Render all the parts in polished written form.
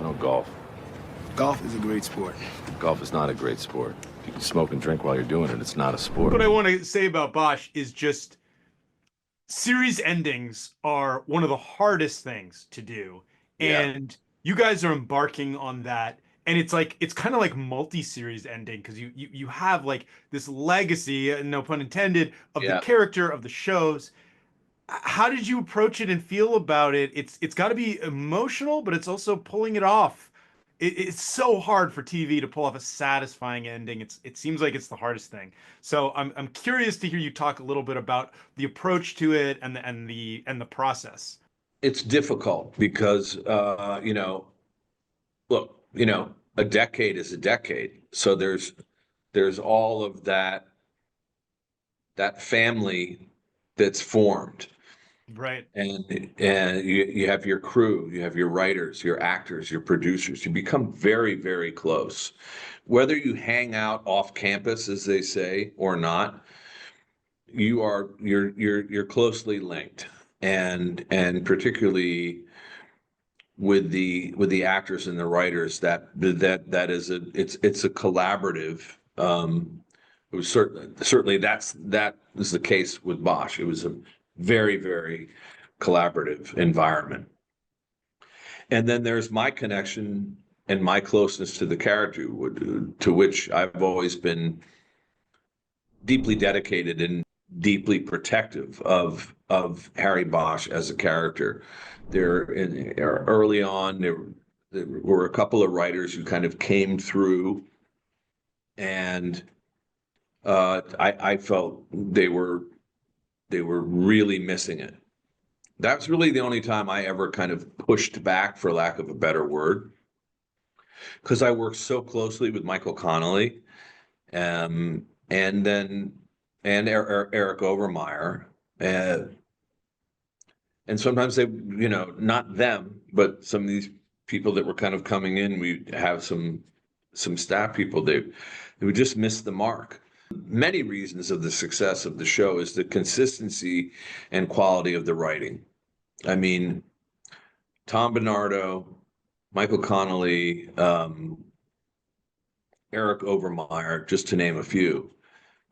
No golf. Golf is a great sport. Golf is not a great sport. You can smoke and drink while you're doing it. It's not a sport. What I want to say about Bosch is just series endings are one of the hardest things to do. Yeah. And you guys are embarking on that. And it's like it's kind of like multi-series ending because you have like this legacy, no pun intended, of the character of the shows. How did you approach it and feel about it? It's got to be emotional, but it's also pulling it off. It's so hard for TV to pull off a satisfying ending. It seems like it's the hardest thing. So I'm curious to hear you talk a little bit about the approach to it and the process. It's difficult because look, a decade is a decade. So there's all of that family that's formed. Right. And you have your crew, you have your writers, your actors, your producers. You become very, very close. Whether you hang out off campus, as they say, or not, you're closely linked. And particularly with the actors and the writers, that is it's a collaborative. It was certainly that was the case with Bosch. It was a very, very collaborative environment. And then there's my connection and my closeness to the character, to which I've always been deeply dedicated and deeply protective of Harry Bosch as a character. Early on, there were a couple of writers who kind of came through, and I felt they were really missing it. That's really the only time I ever kind of pushed back, for lack of a better word, because I worked so closely with Michael Connelly, and Eric Overmyer, and sometimes they, not them, but some of these people that were kind of coming in, we have some staff people, they would just miss the mark. Many reasons of the success of the show is the consistency and quality of the writing. I mean, Tom Bernardo, Michael Connelly, Eric Overmyer, just to name a few,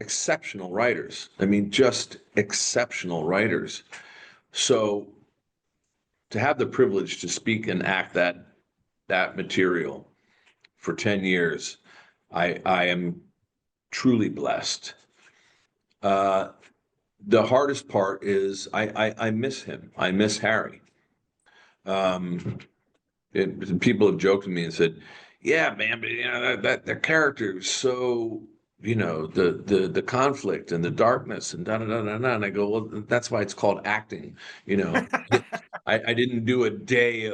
exceptional writers. I mean, just exceptional writers. So to have the privilege to speak and act that material for 10 years, I am truly blessed. The hardest part is I miss him. I miss Harry. People have joked with me and said, "Yeah, man, but that the character is so, the conflict and the darkness and da da da da da." And I go, "Well, that's why it's called acting." I didn't do a day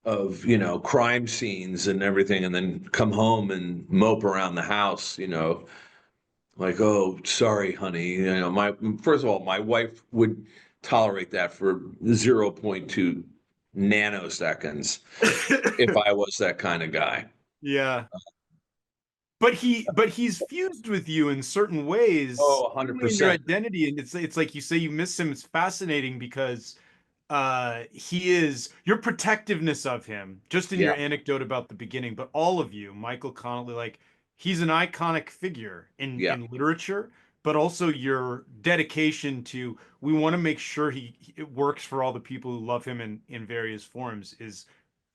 of crime scenes and everything and then come home and mope around the house, like, "Oh, sorry, honey." First of all, my wife would tolerate that for 0.2 nanoseconds if I was that kind of guy. Yeah. But he's fused with you in certain ways. Oh, in 100%. your identity, and it's like you say you miss him. It's fascinating because your protectiveness of him, just in your anecdote about the beginning, but all of you, Michael Connelly, like he's an iconic figure in literature, but also your dedication to, we want to make sure it works for all the people who love him in various forms is,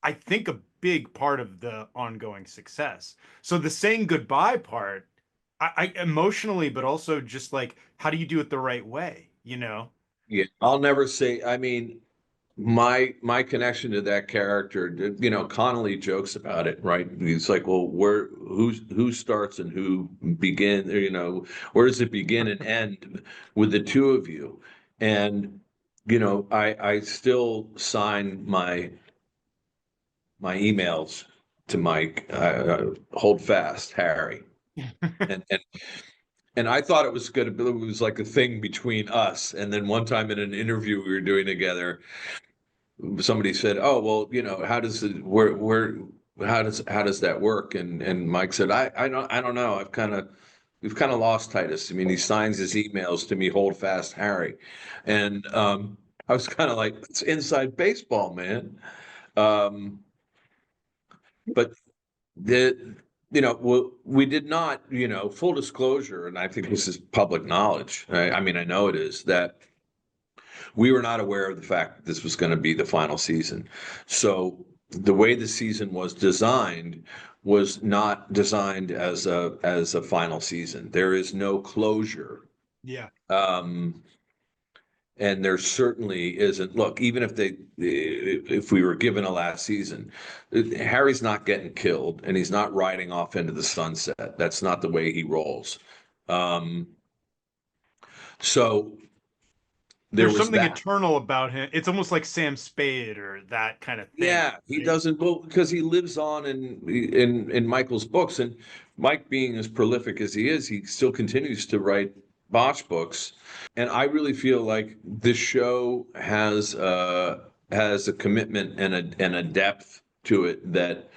I think, a big part of the ongoing success. So the saying goodbye part, I emotionally, but also just like, how do you do it the right way? Yeah, I'll never say, I mean, my connection to that character, Connolly jokes about it, right? He's like, "Well, who starts and who begins, where does it begin and end with the two of you?" And I still sign my emails to Mike, "Hold fast, Harry." And I thought it was like a thing between us. And then one time in an interview we were doing together, somebody said, "Oh, well, how does that work?" And Mike said, I don't know. We've kind of lost Titus. I mean, he signs his emails to me, "Hold fast, Harry." And I was kind of like, it's inside baseball, man. but the we did not, full disclosure, and I think this is public knowledge. I mean, I know it is, that we were not aware of the fact that this was going to be the final season. So the way the season was designed was not designed as a final season. There is no closure. Yeah. And there certainly isn't. Look, even if we were given a last season, Harry's not getting killed, and he's not riding off into the sunset. That's not the way he rolls. So There's was something that. eternal about him. It's almost like Sam Spade or that kind of thing. Yeah, he right? doesn't, well, because he lives on in Michael's books, and Mike, being as prolific as he is, he still continues to write Bosch books. And I really feel like this show has a commitment and a depth to it that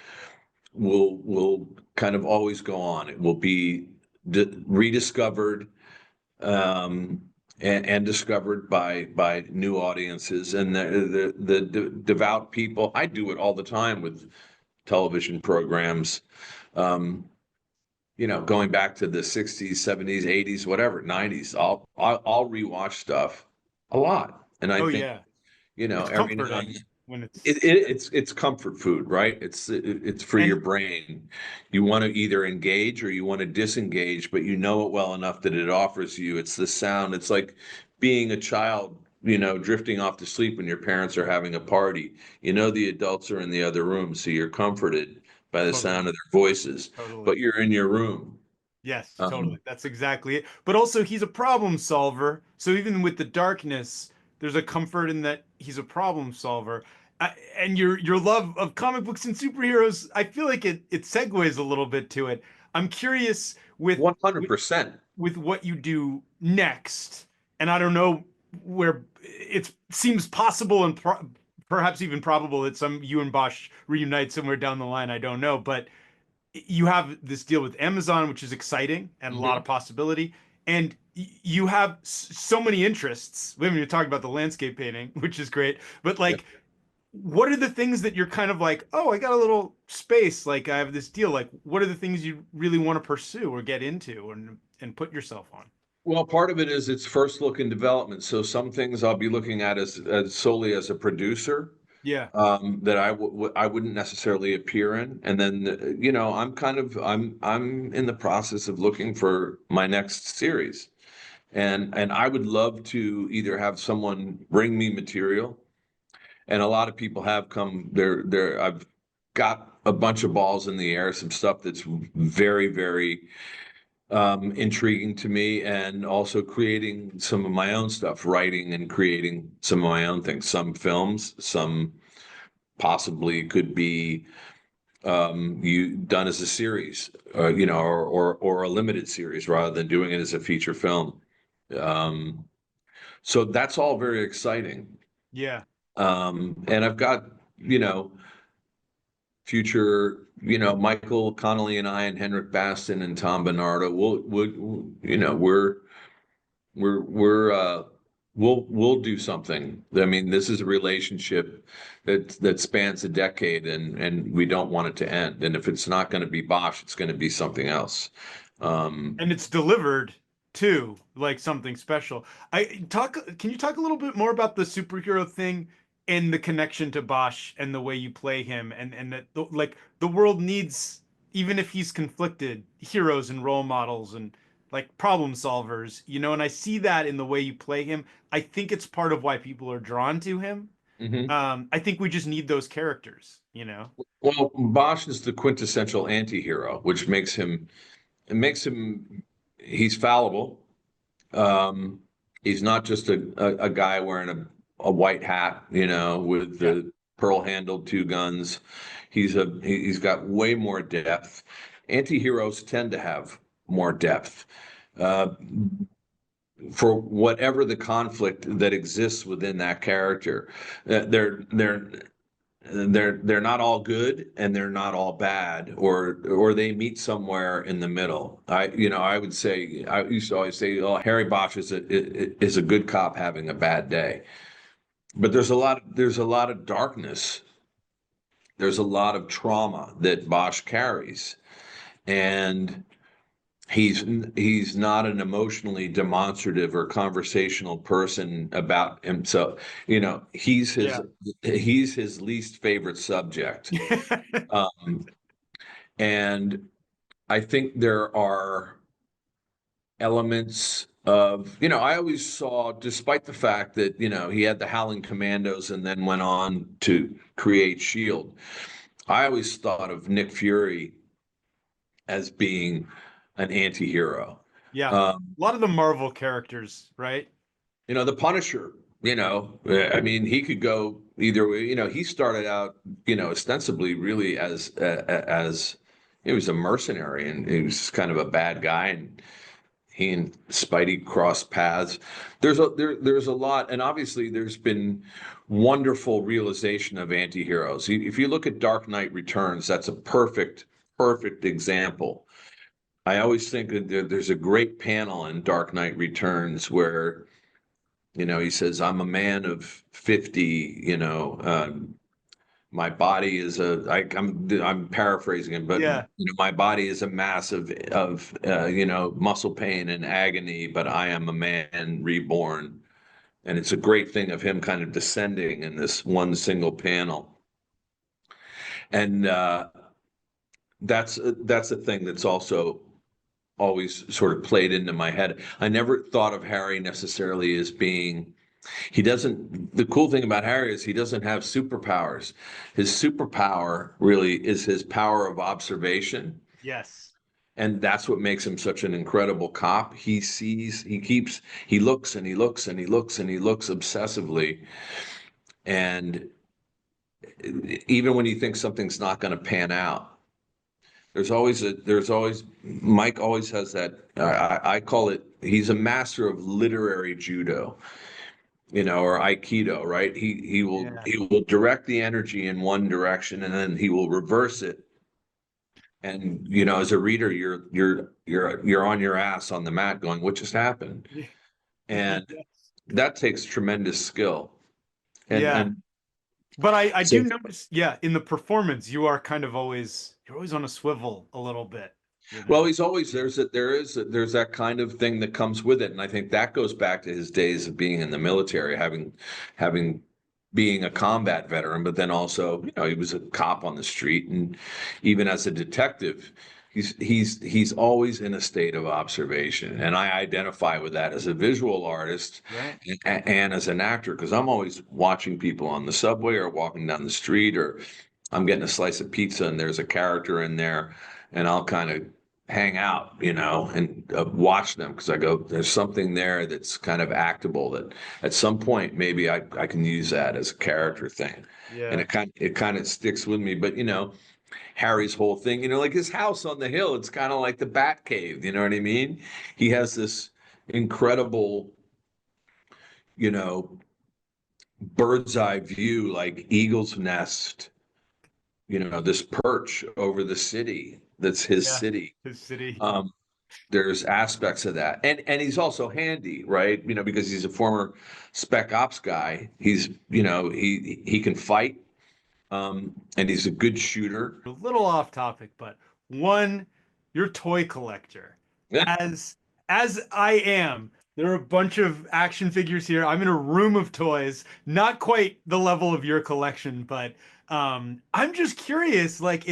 will kind of always go on. It will be rediscovered, and discovered by new audiences, and the devout people. I do it all the time with television programs. Going back to the 60s, 70s, 80s, whatever, 90s. I'll rewatch stuff a lot, and I think, Yeah. It's every now comforting and when it's it's comfort food, right? It's for And- your brain. You want to either engage or you want to disengage, but you know it well enough that it offers you. It's the sound. It's like being a child, drifting off to sleep when your parents are having a party. The adults are in the other room, so you're comforted by the Totally. sound of their voices, Totally. but you're in your room. Yes, totally. That's exactly it. But also, he's a problem solver. So even with the darkness, there's a comfort in that he's a problem solver. And your love of comic books and superheroes, I feel like it segues a little bit to it. I'm curious with 100%. with what you do next, and I don't know where it seems possible and perhaps even probable that you and Bosch reunite somewhere down the line. I don't know, but you have this deal with Amazon, which is exciting and a lot of possibility. And you have so many interests. We haven't even talked about the landscape painting, which is great. But like, what are the things that you're kind of like, oh, I got a little space. Like I have this deal. Like, what are the things you really want to pursue or get into and put yourself on? Well, part of it is its first look in development. So some things I'll be looking at as solely as a producer, Yeah. that I wouldn't necessarily appear in. And then, I'm in the process of looking for my next series. And I would love to either have someone bring me material, and a lot of people have come there. I've got a bunch of balls in the air, some stuff that's very, very intriguing to me, and also creating some of my own stuff, writing and creating some of my own things, some films, some possibly could be you done as a series, or a limited series rather than doing it as a feature film. So that's all very exciting. Yeah. And I've got, future, Michael Connolly and I and Henrik Baston and Tom Bernardo. We'll do something. I mean, this is a relationship that spans a decade, and we don't want it to end. And if it's not going to be Bosch, it's going to be something else. And it's delivered too, like something special. Can you talk a little bit more about the superhero thing and the connection to Bosch and the way you play him, and that like the world needs, even if he's conflicted, heroes and role models and like problem solvers, and I see that in the way you play him. I think it's part of why people are drawn to him. I think we just need those characters. Well, Bosch is the quintessential anti-hero, which he's fallible. He's not just a guy wearing a white hat, with the pearl-handled two guns. He's got way more depth. Anti-heroes tend to have more depth. For whatever the conflict that exists within that character, they're not all good and they're not all bad, or they meet somewhere in the middle. I used to always say, oh, Harry Bosch is a good cop having a bad day. But there's a lot of darkness there's a lot of trauma that Bosch carries, and he's not an emotionally demonstrative or conversational person about himself. You know, he's his least favorite subject. Um, and I think there are elements of, you know, I always saw, despite the fact that, you know, he had the Howling Commandos and then went on to create Shield, I always thought of Nick Fury as being an anti-hero. Yeah. A Um, lot of the Marvel characters, right? you know, the Punisher, you know, I mean, he could go either way. You know, he started out, you know, ostensibly really as he was a mercenary, and he was kind of a bad guy, and he and Spidey crossed paths. There's a lot, and obviously there's been wonderful realization of anti-heroes. If you look at Dark Knight Returns, that's a perfect example. I always think that there's a great panel in Dark Knight Returns where, you know, he says, "I'm a man of 50, you know, my body is I'm paraphrasing it, but Yeah. you know, my body is a mass of you know, muscle pain and agony, but I am a man reborn." And it's a great thing of him kind of descending in this one single panel. And that's a thing that's also always sort of played into my head. I never thought of Harry necessarily as being, he doesn't, the cool thing about Harry is he doesn't have superpowers. His superpower really is his power of observation. Yes. And that's what makes him such an incredible cop. He sees, he looks and he looks and he looks and he looks obsessively. And even when he thinks something's not going to pan out, there's always, Mike always has that, I call it, he's a master of literary judo, you know, or Aikido, right? Yeah. He will direct the energy in one direction and then he will reverse it. And you know, as a reader, you're on your ass on the mat going, "What just happened?" And that takes tremendous skill. Yeah. And But I so, do notice, yeah, in the performance, you are kind of always you're always on a swivel a little bit, you well, know. he's always there's that kind of thing that comes with it, and I think that goes back to his days of being in the military, having being a combat veteran, but then also, you know, he was a cop on the street, and even as a detective, he's always in a state of observation, and I identify with that as a visual artist Right. and as an actor because I'm always watching people on the subway or walking down the street, or I'm getting a slice of pizza and there's a character in there, and I'll kind of hang out, you know, and watch them because I go, there's something there that's kind of actable that at some point maybe I can use that as a character thing, and Yeah. it kind of sticks with me. But you know, Harry's whole thing, you know, like his house on the hill, it's kind of like the Bat Cave, you know what I mean? He has this incredible, you know, bird's eye view, like eagle's nest, you know, this perch over the city that's his Yeah. city. His city. Um, there's aspects of that, and he's also handy, right? You know, because he's a former spec ops guy. He's, you know, he can fight, and he's a good shooter. A little off topic, but one, your toy collector. As as I am, there are a bunch of action figures here. I'm in a room of toys, not quite the level of your collection, but I'm just curious. Like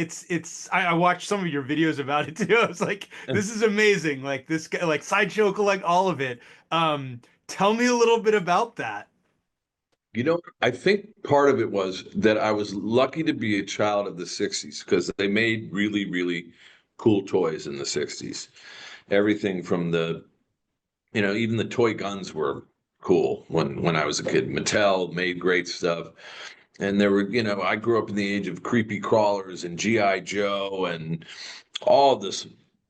I watched some of your videos about it too. I was like, this is amazing. Like this guy, like Sideshow collect all of it. Tell me a little bit about that. You know, I think part of it was that I was lucky to be a child of the 60s because they made really cool toys in the 60s. Everything from the, you know, even the toy guns were cool when I was a kid. Mattel made great stuff. And there were, you know, I grew up in the age of creepy crawlers and GI Joe and all this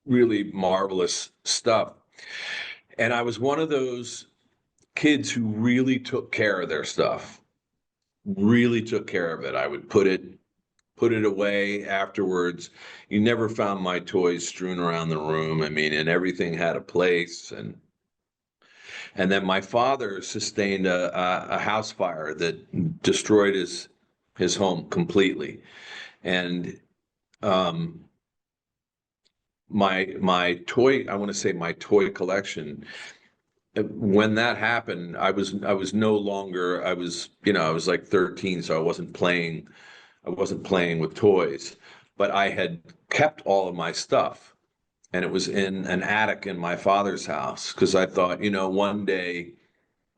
really marvelous stuff. And I was one of those kids who really took care of their stuff, really took care of it. I would put it away afterwards. You never found my toys strewn around the room. I mean, and everything had a place. And then my father sustained a house fire that destroyed his home completely. And my toy, I want to say my toy collection, when that happened, I was no longer, I was like 13, so I wasn't playing with toys, but I had kept all of my stuff, and it was in an attic in my father's house, because I thought, one day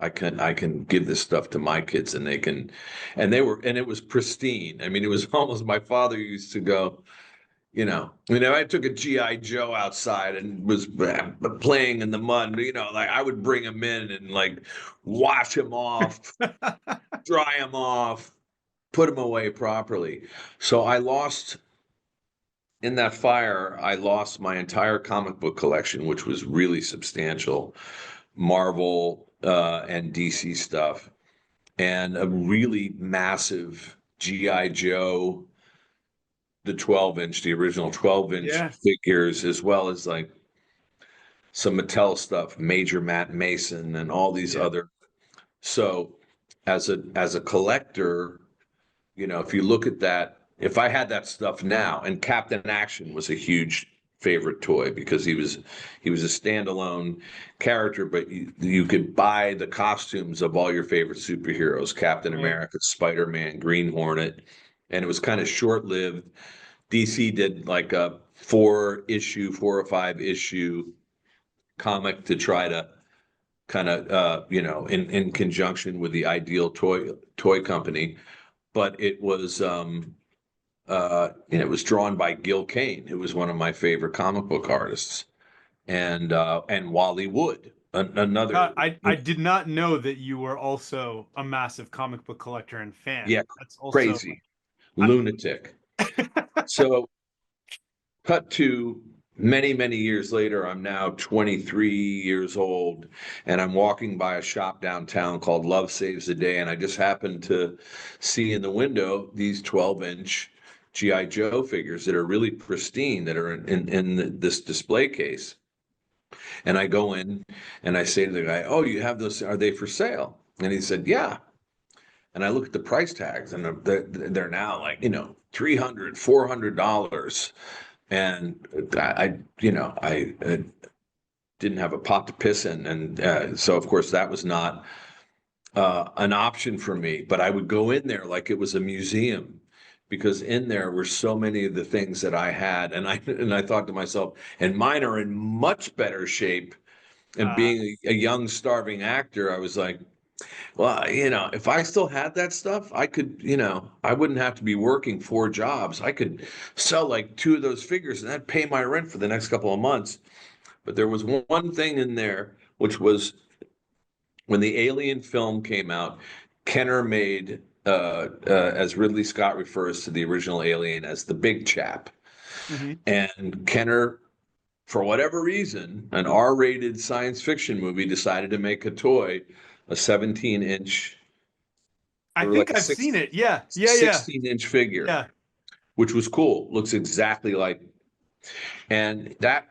I can give this stuff to my kids, and they can, and it was pristine. I mean, it was almost, my father used to go, I took a GI Joe outside and was playing in the mud, like I would bring him in and like wash him off, dry him off, put him away properly. So in that fire, I lost my entire comic book collection, which was really substantial, Marvel and DC stuff, and a really massive GI Joe, the original 12-inch figures, as well as like some Mattel stuff, Major Matt Mason, and all these other. So as a collector, if you look at that, if I had that stuff now, and Captain Action was a huge favorite toy, because he was a standalone character, but you could buy the costumes of all your favorite superheroes, Captain America, Spider-Man, Green Hornet, and it was kind of short-lived. DC did like a 4 or 5 issue comic to try to kind of in conjunction with the Ideal toy company, but it was it was drawn by Gil Kane, who was one of my favorite comic book artists, and Wally Wood, another. I did not know that you were also a massive comic book collector and fan. Yeah, That's also crazy, lunatic. So, cut to many, many years later, I'm now 23 years old, and I'm walking by a shop downtown called Love Saves the Day, and I just happened to see in the window these 12-inch GI Joe figures that are really pristine, that are in this display case. And I go in and I say to the guy, "Oh, you have those? Are they for sale?" And he said, "Yeah." And I look at the price tags, and they're now like, $300, $400. And I didn't have a pot to piss in. And so, of course, that was not an option for me. But I would go in there like it was a museum, because in there were so many of the things that I had. And I thought to myself, and mine are in much better shape. And being a young, starving actor, I was like, well, if I still had that stuff, I could, I wouldn't have to be working 4 jobs. I could sell like 2 of those figures, and that'd pay my rent for the next couple of months. But there was one thing in there, which was when the Alien film came out, Kenner made, as Ridley Scott refers to the original Alien as the big chap. Mm-hmm. And Kenner, for whatever reason, an R-rated science fiction movie, decided to make a toy, a 17-inch. I think I've seen it. Yeah. 16-inch figure. Yeah. Which was cool. Looks exactly like. And the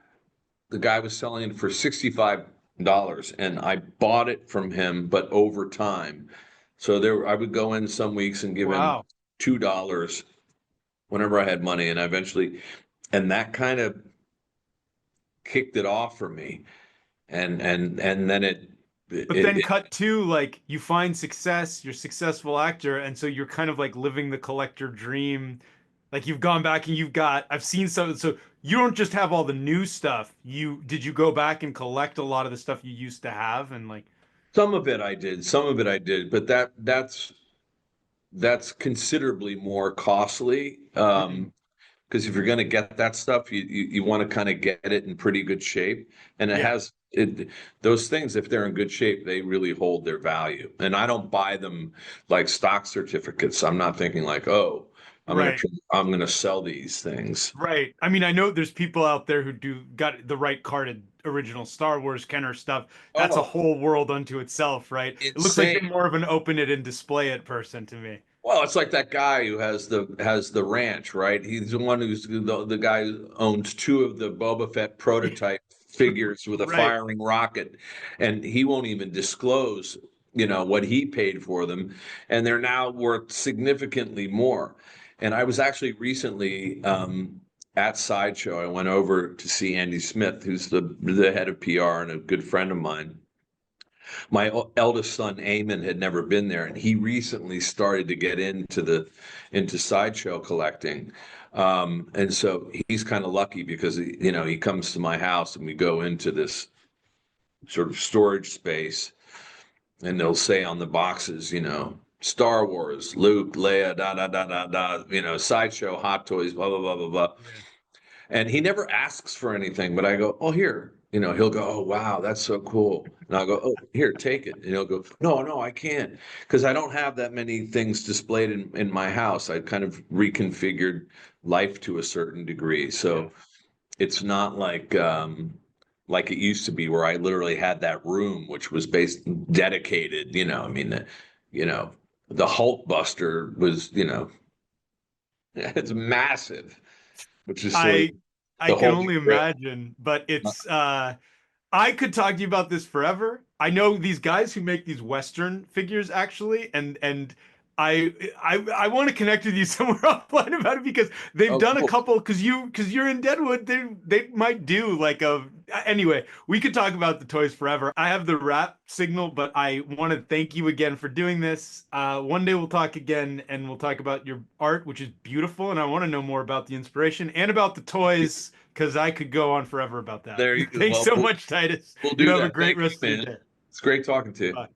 guy was selling it for $65, and I bought it from him, but over time. So I would go in some weeks and give him $2 whenever I had money, and that kind of kicked it off for me. And then cut to, like, you find success, you're a successful actor, and so you're kind of like living the collector dream. Like, you've gone back and I've seen some, so you don't just have all the new stuff. Did you go back and collect a lot of the stuff you used to have? And like, some of it I did, but that's considerably more costly. Because if you're going to get that stuff, you want to kind of get it in pretty good shape. And those things, if they're in good shape, they really hold their value. And I don't buy them like stock certificates. I'm not thinking like, oh, I'm going to sell these things. Right. I mean, I know there's people out there who got the right carded original Star Wars Kenner stuff. That's a whole world unto itself, right? Insane. It looks like you're more of an open it and display it person to me. Well, it's like that guy who has the ranch, right? He's the one who's the guy who owns 2 of the Boba Fett prototype figures with a firing rocket, and he won't even disclose, what he paid for them, and they're now worth significantly more. And I was actually recently at Sideshow. I went over to see Andy Smith, who's the head of PR and a good friend of mine. My eldest son, Eamon, had never been there, and he recently started to get into Sideshow collecting. And so he's kind of lucky because he comes to my house and we go into this sort of storage space, and they'll say on the boxes, Star Wars, Luke, Leia, da da da da da, Sideshow, Hot Toys, blah blah blah blah blah. Yeah. And he never asks for anything, but I go, oh, here. He'll go, oh, wow, that's so cool. And I'll go, oh, here, take it. And he'll go, no, I can't. Because I don't have that many things displayed in my house. I kind of reconfigured life to a certain degree. So it's not like it used to be, where I literally had that room, which was dedicated, the Hulk Buster was, it's massive, which is sort of I can only imagine, but it's I could talk to you about this forever. I know these guys who make these Western figures actually, and I want to connect with you somewhere offline about it, because they've done a couple, because you're in Deadwood, they might do like anyway, we could talk about the toys forever. I have the wrap signal, but I want to thank you again for doing this. One day we'll talk again, and we'll talk about your art, which is beautiful, and I want to know more about the inspiration and about the toys, because I could go on forever about that. There you go. Thanks so much, Titus. We'll do you that. have a great Thank rest you, of your man. day. It's great talking to you. Bye.